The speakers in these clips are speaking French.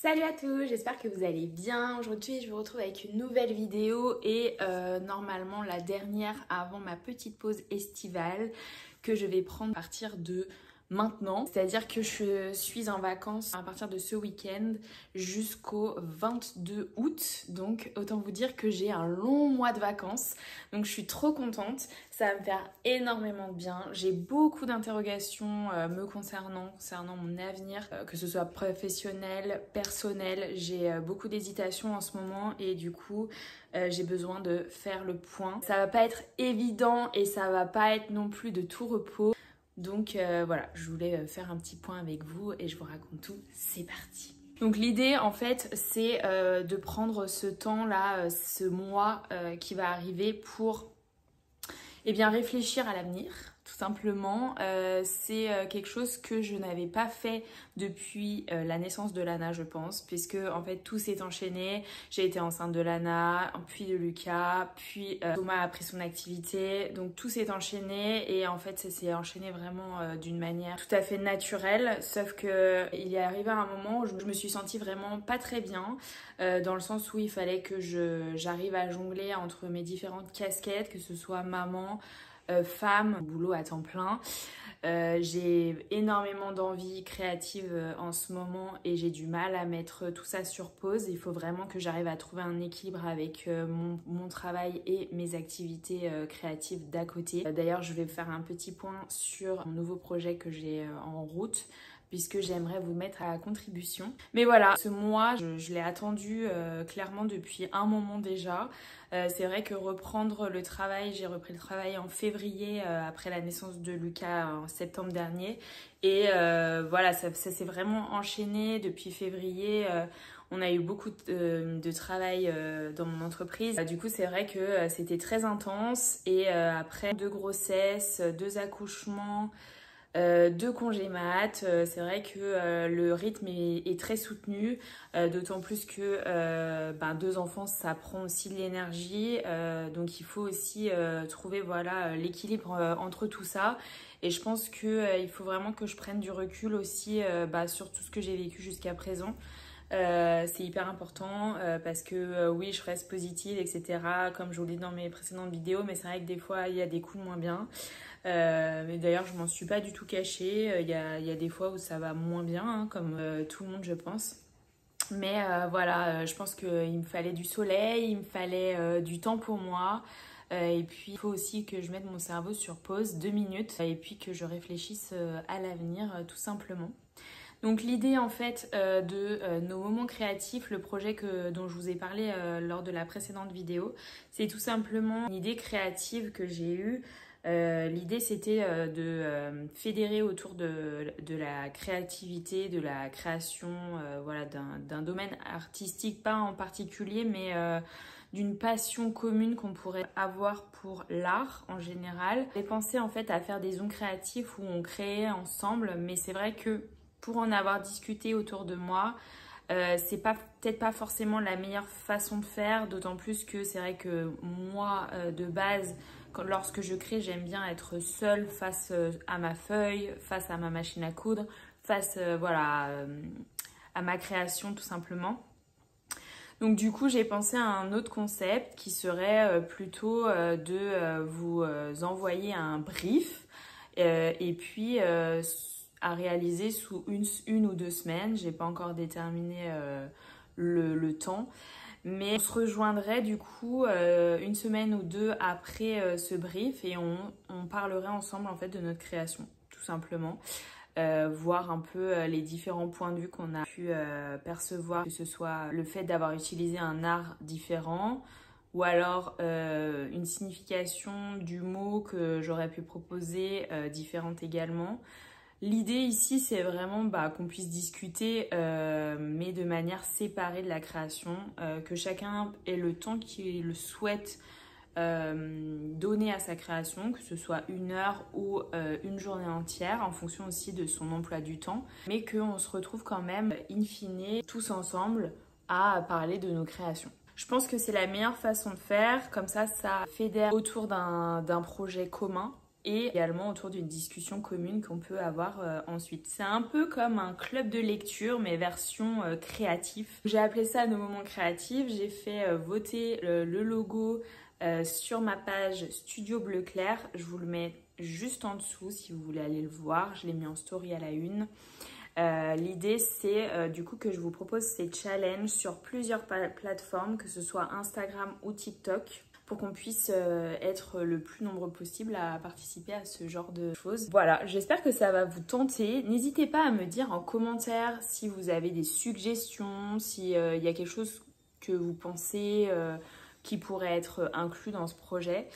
Salut à tous, j'espère que vous allez bien. Aujourd'hui je vous retrouve avec une nouvelle vidéo et normalement la dernière avant ma petite pause estivale que je vais prendre à partir de maintenant. C'est-à-dire que je suis en vacances à partir de ce week-end jusqu'au 22 août. Donc autant vous dire que j'ai un long mois de vacances. Donc je suis trop contente. Ça va me faire énormément de bien. J'ai beaucoup d'interrogations me concernant mon avenir, que ce soit professionnel, personnel. J'ai beaucoup d'hésitations en ce moment et du coup j'ai besoin de faire le point. Ça va pas être évident et ça va pas être non plus de tout repos. Donc voilà, je voulais faire un petit point avec vous et je vous raconte tout. C'est parti. Donc l'idée en fait c'est de prendre ce temps là, ce mois qui va arriver pour bien réfléchir à l'avenir, tout simplement. C'est quelque chose que je n'avais pas fait depuis la naissance de Lana, je pense, puisque en fait tout s'est enchaîné. J'ai été enceinte de Lana, puis de Lucas, puis Thomas a pris son activité, donc tout s'est enchaîné et en fait ça s'est enchaîné vraiment d'une manière tout à fait naturelle, sauf que il est arrivé un moment où je me suis sentie vraiment pas très bien, dans le sens où il fallait que j'arrive à jongler entre mes différentes casquettes, que ce soit maman, femme, boulot à temps plein. J'ai énormément d'envie créative en ce moment et j'ai du mal à mettre tout ça sur pause. Il faut vraiment que j'arrive à trouver un équilibre avec mon travail et mes activités créatives d'à côté. D'ailleurs, je vais faire un petit point sur mon nouveau projet que j'ai en route, puisque j'aimerais vous mettre à contribution. Mais voilà, ce mois, je l'ai attendu clairement depuis un moment déjà. C'est vrai que reprendre le travail, j'ai repris le travail en février après la naissance de Lucas en septembre dernier. Et voilà, ça s'est vraiment enchaîné depuis février. On a eu beaucoup de travail dans mon entreprise. Du coup, c'est vrai que c'était très intense. Et après 2 grossesses, 2 accouchements, 2 congés mat, c'est vrai que le rythme est très soutenu, d'autant plus que 2 enfants ça prend aussi de l'énergie, donc il faut aussi trouver voilà l'équilibre entre tout ça. Et je pense que il faut vraiment que je prenne du recul aussi sur tout ce que j'ai vécu jusqu'à présent. C'est hyper important parce que oui, je reste positive, etc. comme je vous l'ai dit dans mes précédentes vidéos, mais c'est vrai que des fois il y a des coups de moins bien. Mais d'ailleurs, je m'en suis pas du tout cachée. Il y a des fois où ça va moins bien, hein, comme tout le monde, je pense. Mais voilà, je pense qu'il me fallait du soleil, il me fallait du temps pour moi. Et puis, il faut aussi que je mette mon cerveau sur pause 2 minutes et puis que je réfléchisse à l'avenir, tout simplement. Donc l'idée en fait de nos moments créatifs, le projet dont je vous ai parlé lors de la précédente vidéo, c'est tout simplement une idée créative que j'ai eue. L'idée c'était de fédérer autour de la créativité, de la création, voilà, d'un domaine artistique, pas en particulier, mais d'une passion commune qu'on pourrait avoir pour l'art en général. J'ai pensé en fait à faire des zooms créatifs où on créait ensemble, mais c'est vrai que pour en avoir discuté autour de moi, c'est peut-être pas forcément la meilleure façon de faire, d'autant plus que c'est vrai que moi, de base, lorsque je crée, j'aime bien être seule face à ma feuille, face à ma machine à coudre, face voilà, à ma création tout simplement. Donc du coup, j'ai pensé à un autre concept qui serait plutôt de vous envoyer un brief et puis à réaliser sous une ou 2 semaines. J'ai pas encore déterminé le temps. Mais on se rejoindrait du coup 1 semaine ou 2 après ce brief et on parlerait ensemble en fait de notre création, tout simplement. Voir un peu les différents points de vue qu'on a pu percevoir, que ce soit le fait d'avoir utilisé un art différent ou alors une signification du mot que j'aurais pu proposer différente également. L'idée ici, c'est vraiment qu'on puisse discuter, mais de manière séparée de la création, que chacun ait le temps qu'il le souhaite donner à sa création, que ce soit 1 heure ou une journée entière, en fonction aussi de son emploi du temps, mais qu'on se retrouve quand même, in fine, tous ensemble, à parler de nos créations. Je pense que c'est la meilleure façon de faire, comme ça fédère autour d'un projet commun. et également autour d'une discussion commune qu'on peut avoir ensuite. C'est un peu comme un club de lecture mais version créatif. J'ai appelé ça nos moments créatifs. J'ai fait voter le logo sur ma page Studio Bleu Clair. Je vous le mets juste en dessous si vous voulez aller le voir. Je l'ai mis en story à la une. L'idée c'est du coup que je vous propose ces challenges sur plusieurs plateformes, que ce soit Instagram ou TikTok, pour qu'on puisse être le plus nombreux possible à participer à ce genre de choses. Voilà, j'espère que ça va vous tenter. N'hésitez pas à me dire en commentaire si vous avez des suggestions, s'il y a quelque chose que vous pensez qui pourrait être inclus dans ce projet.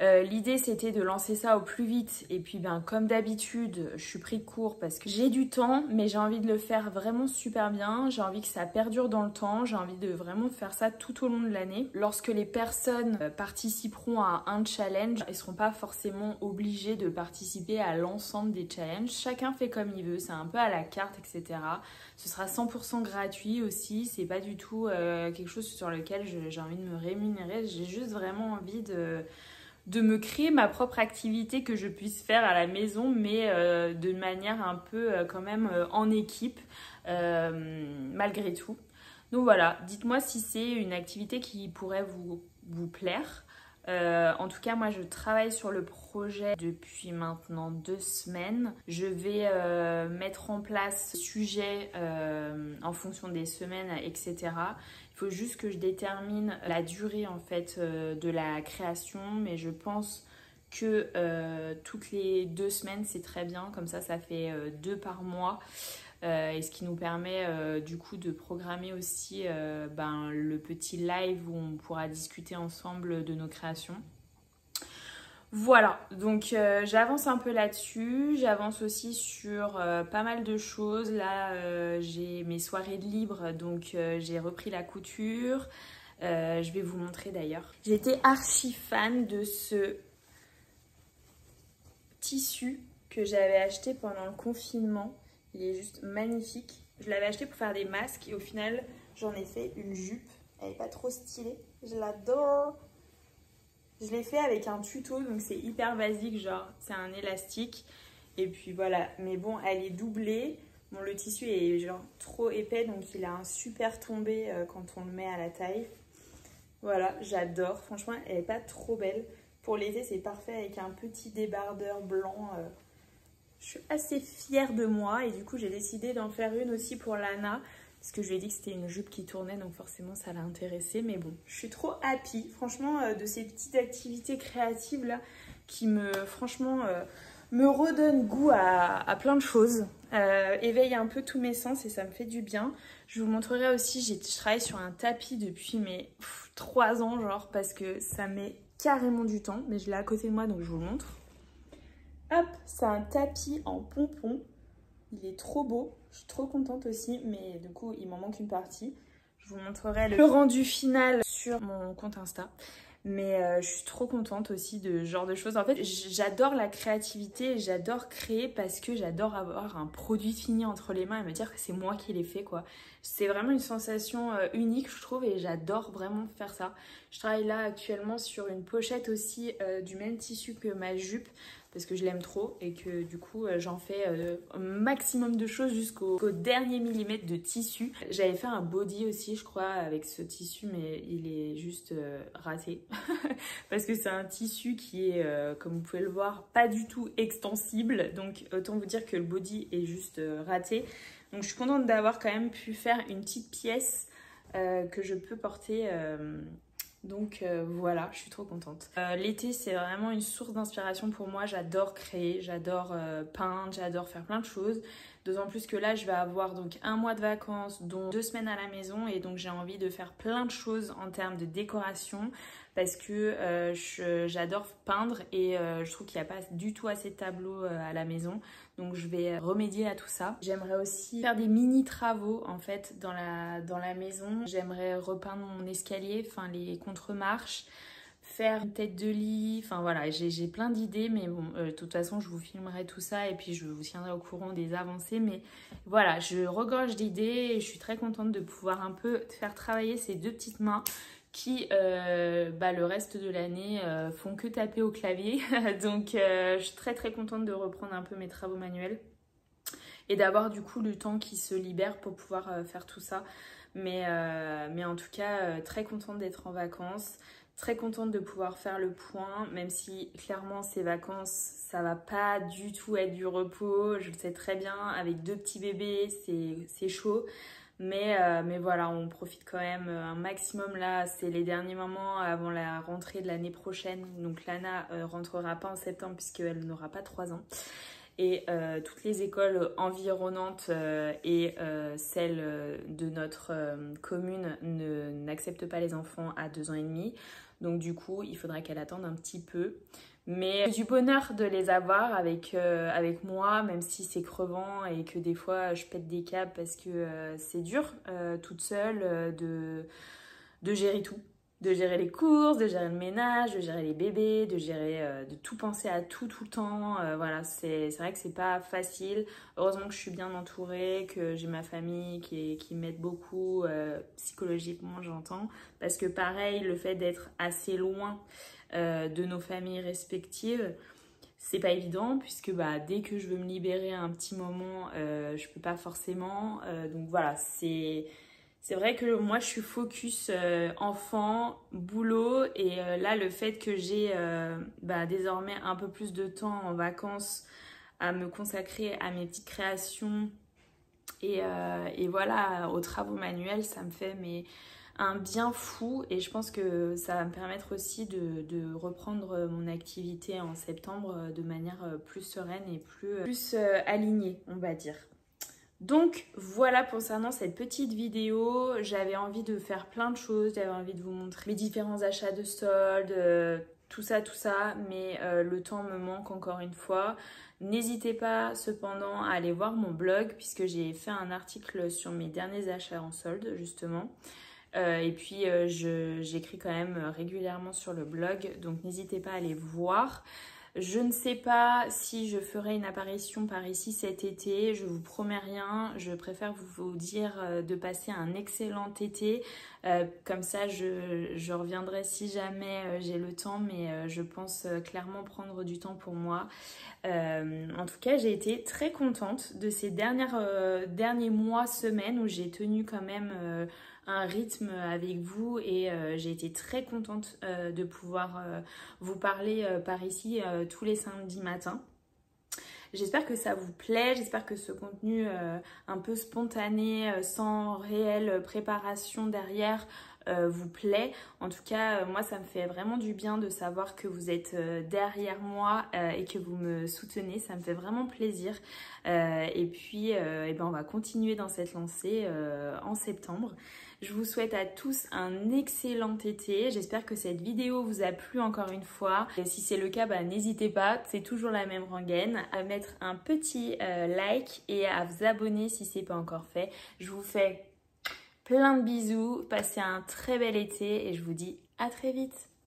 L'idée c'était de lancer ça au plus vite et puis ben comme d'habitude je suis pris de court parce que j'ai du temps mais j'ai envie de le faire vraiment super bien, j'ai envie que ça perdure dans le temps, j'ai envie de vraiment faire ça tout au long de l'année. Lorsque les personnes participeront à un challenge, ils ne seront pas forcément obligés de participer à l'ensemble des challenges, chacun fait comme il veut, c'est un peu à la carte etc. Ce sera 100% gratuit aussi, c'est pas du tout quelque chose sur lequel j'ai envie de me rémunérer, j'ai juste vraiment envie de me créer ma propre activité que je puisse faire à la maison, mais de manière un peu quand même en équipe, malgré tout. Donc voilà, dites-moi si c'est une activité qui pourrait vous plaire. En tout cas, moi, je travaille sur le projet depuis maintenant 2 semaines. Je vais mettre en place sujet en fonction des semaines, etc. Il faut juste que je détermine la durée en fait de la création, mais je pense que toutes les 2 semaines c'est très bien, comme ça fait 2 par mois et ce qui nous permet du coup de programmer aussi le petit live où on pourra discuter ensemble de nos créations. Voilà, donc j'avance un peu là-dessus, j'avance aussi sur pas mal de choses. Là, j'ai mes soirées de libre, donc j'ai repris la couture. Je vais vous montrer d'ailleurs. J'étais archi fan de ce tissu que j'avais acheté pendant le confinement. Il est juste magnifique. Je l'avais acheté pour faire des masques et au final, j'en ai fait une jupe. Elle n'est pas trop stylée, je l'adore. Je l'ai fait avec un tuto, donc c'est hyper basique, genre c'est un élastique. Et puis voilà, mais bon, elle est doublée. Bon, le tissu est genre trop épais, donc il a un super tombé quand on le met à la taille. Voilà, j'adore. Franchement, elle n'est pas trop belle. Pour l'été, c'est parfait avec un petit débardeur blanc. Je suis assez fière de moi et du coup, j'ai décidé d'en faire une aussi pour Lana. Parce que je lui ai dit que c'était une jupe qui tournait, donc forcément ça l'a intéressée. Mais bon, je suis trop happy, franchement, de ces petites activités créatives là qui franchement, me redonnent goût à plein de choses. Éveille un peu tous mes sens et ça me fait du bien. Je vous montrerai aussi, je travaille sur un tapis depuis 3 ans, genre, parce que ça met carrément du temps. Mais je l'ai à côté de moi, donc je vous le montre. Hop, c'est un tapis en pompon. Il est trop beau, je suis trop contente aussi, mais du coup il m'en manque une partie. Je vous montrerai le rendu final sur mon compte Insta. Mais je suis trop contente aussi de ce genre de choses. En fait, j'adore la créativité, j'adore créer parce que j'adore avoir un produit fini entre les mains et me dire que c'est moi qui l'ai fait, quoi. C'est vraiment une sensation unique, je trouve, et j'adore vraiment faire ça. Je travaille là actuellement sur une pochette aussi du même tissu que ma jupe, parce que je l'aime trop et que du coup j'en fais un maximum de choses jusqu'au dernier millimètre de tissu. J'avais fait un body aussi je crois avec ce tissu, mais il est juste raté parce que c'est un tissu qui est comme vous pouvez le voir pas du tout extensible, donc autant vous dire que le body est juste raté. Donc je suis contente d'avoir quand même pu faire une petite pièce que je peux porter. Donc voilà, je suis trop contente. L'été, c'est vraiment une source d'inspiration pour moi. J'adore créer, j'adore peindre, j'adore faire plein de choses. D'autant plus que là, je vais avoir donc 1 mois de vacances, dont 2 semaines à la maison. Et donc, j'ai envie de faire plein de choses en termes de décoration. Parce que j'adore peindre et je trouve qu'il n'y a pas du tout assez de tableaux à la maison. Donc je vais remédier à tout ça. J'aimerais aussi faire des mini travaux en fait dans la maison. J'aimerais repeindre mon escalier, enfin les contre-marches, faire une tête de lit, enfin voilà, j'ai plein d'idées, mais bon, de toute façon je vous filmerai tout ça et puis je vous tiendrai au courant des avancées. Mais voilà, je regorge d'idées et je suis très contente de pouvoir un peu faire travailler ces 2 petites mains qui le reste de l'année font que taper au clavier. Donc je suis très très contente de reprendre un peu mes travaux manuels et d'avoir du coup le temps qui se libère pour pouvoir faire tout ça. Mais en tout cas, très contente d'être en vacances, très contente de pouvoir faire le point, même si clairement ces vacances, ça va pas du tout être du repos. Je le sais très bien, avec 2 petits bébés, c'est chaud. Mais voilà, on profite quand même un maximum là. C'est les derniers moments avant la rentrée de l'année prochaine. Donc Lana rentrera pas en septembre puisqu'elle n'aura pas 3 ans. Et toutes les écoles environnantes et celles de notre commune n'acceptent pas les enfants à 2 ans et demi. Donc du coup, il faudra qu'elle attende un petit peu. Mais j'ai du bonheur de les avoir avec moi, même si c'est crevant et que des fois je pète des câbles parce que c'est dur toute seule de gérer tout. De gérer les courses, de gérer le ménage, de gérer les bébés, de tout penser à tout le temps. Voilà, c'est vrai que c'est pas facile. Heureusement que je suis bien entourée, que j'ai ma famille qui m'aide beaucoup, psychologiquement j'entends. Parce que pareil, le fait d'être assez loin de nos familles respectives, c'est pas évident puisque dès que je veux me libérer un petit moment, je peux pas forcément. Donc voilà, c'est vrai que moi je suis focus enfant, boulot et là le fait que j'ai désormais un peu plus de temps en vacances à me consacrer à mes petites créations et voilà aux travaux manuels, ça me fait un bien fou et je pense que ça va me permettre aussi de reprendre mon activité en septembre de manière plus sereine et plus alignée, on va dire. Donc voilà concernant cette petite vidéo, j'avais envie de faire plein de choses, j'avais envie de vous montrer mes différents achats de soldes, tout ça, mais le temps me manque encore une fois. N'hésitez pas cependant à aller voir mon blog puisque j'ai fait un article sur mes derniers achats en solde justement. Et puis j'écris quand même régulièrement sur le blog, donc n'hésitez pas à aller voir. Je ne sais pas si je ferai une apparition par ici cet été, je vous promets rien, je préfère vous dire de passer un excellent été, comme ça je reviendrai si jamais j'ai le temps, mais je pense clairement prendre du temps pour moi. En tout cas, j'ai été très contente de ces derniers mois, semaines où j'ai tenu quand même un rythme avec vous et j'ai été très contente de pouvoir vous parler par ici tous les samedis matins. J'espère que ça vous plaît, j'espère que ce contenu un peu spontané, sans réelle préparation derrière, vous plaît. En tout cas, moi ça me fait vraiment du bien de savoir que vous êtes derrière moi et que vous me soutenez, ça me fait vraiment plaisir. Et puis on va continuer dans cette lancée en septembre. Je vous souhaite à tous un excellent été. J'espère que cette vidéo vous a plu encore une fois. Et si c'est le cas, n'hésitez pas, c'est toujours la même rengaine, à mettre un petit like et à vous abonner si ce n'est pas encore fait. Je vous fais plein de bisous, passez un très bel été et je vous dis à très vite.